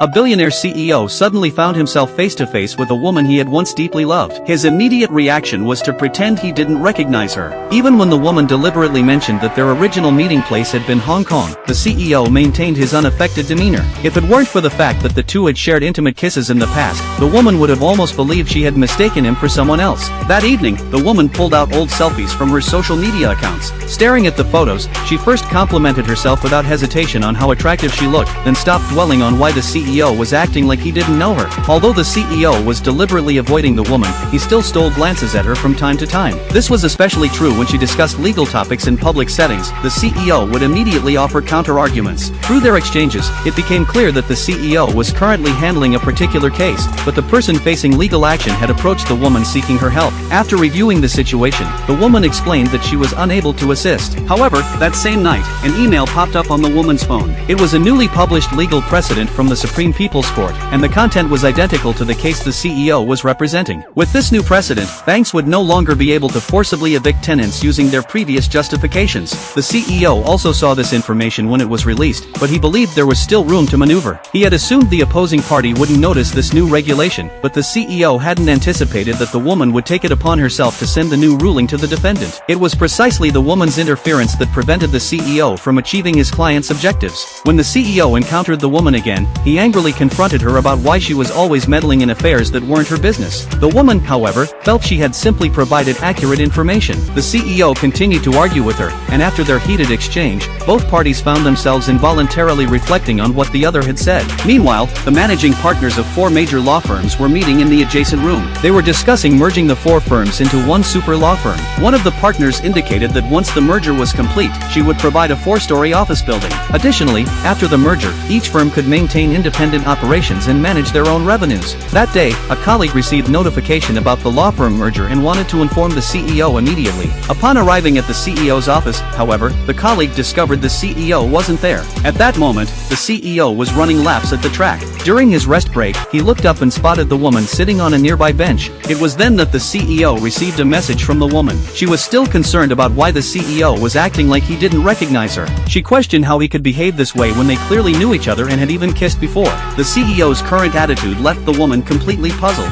A billionaire CEO suddenly found himself face-to-face with a woman he had once deeply loved. His immediate reaction was to pretend he didn't recognize her. Even when the woman deliberately mentioned that their original meeting place had been Hong Kong, the CEO maintained his unaffected demeanor. If it weren't for the fact that the two had shared intimate kisses in the past, the woman would have almost believed she had mistaken him for someone else. That evening, the woman pulled out old selfies from her social media accounts. Staring at the photos, she first complimented herself without hesitation on how attractive she looked, then stopped dwelling on why the CEO was acting like he didn't know her. Although the CEO was deliberately avoiding the woman, he still stole glances at her from time to time. This was especially true when she discussed legal topics in public settings. The CEO would immediately offer counter-arguments. Through their exchanges, it became clear that the CEO was currently handling a particular case, but the person facing legal action had approached the woman seeking her help. After reviewing the situation, the woman explained that she was unable to assist. However, that same night, an email popped up on the woman's phone. It was a newly published legal precedent from the Supreme People's Court, and the content was identical to the case the CEO was representing. With this new precedent, banks would no longer be able to forcibly evict tenants using their previous justifications. The CEO also saw this information when it was released, but he believed there was still room to maneuver. He had assumed the opposing party wouldn't notice this new regulation, but the CEO hadn't anticipated that the woman would take it upon herself to send the new ruling to the defendant. It was precisely the woman's interference that prevented the CEO from achieving his client's objectives. When the CEO encountered the woman again, he angrily confronted her about why she was always meddling in affairs that weren't her business. The woman, however, felt she had simply provided accurate information. The CEO continued to argue with her, and after their heated exchange, both parties found themselves involuntarily reflecting on what the other had said. Meanwhile, the managing partners of 4 major law firms were meeting in the adjacent room. They were discussing merging the 4 firms into one super law firm. One of the partners indicated that once the merger was complete, she would provide a 4-story office building. Additionally, after the merger, each firm could maintain independent operations and manage their own revenues. That day, a colleague received notification about the law firm merger and wanted to inform the CEO immediately. Upon arriving at the CEO's office, however, the colleague discovered the CEO wasn't there. At that moment, the CEO was running laps at the track. During his rest break, he looked up and spotted the woman sitting on a nearby bench. It was then that the CEO received a message from the woman. She was still concerned about why the CEO was acting like he didn't recognize her. She questioned how he could behave this way when they clearly knew each other and had even kissed before. The CEO's current attitude left the woman completely puzzled.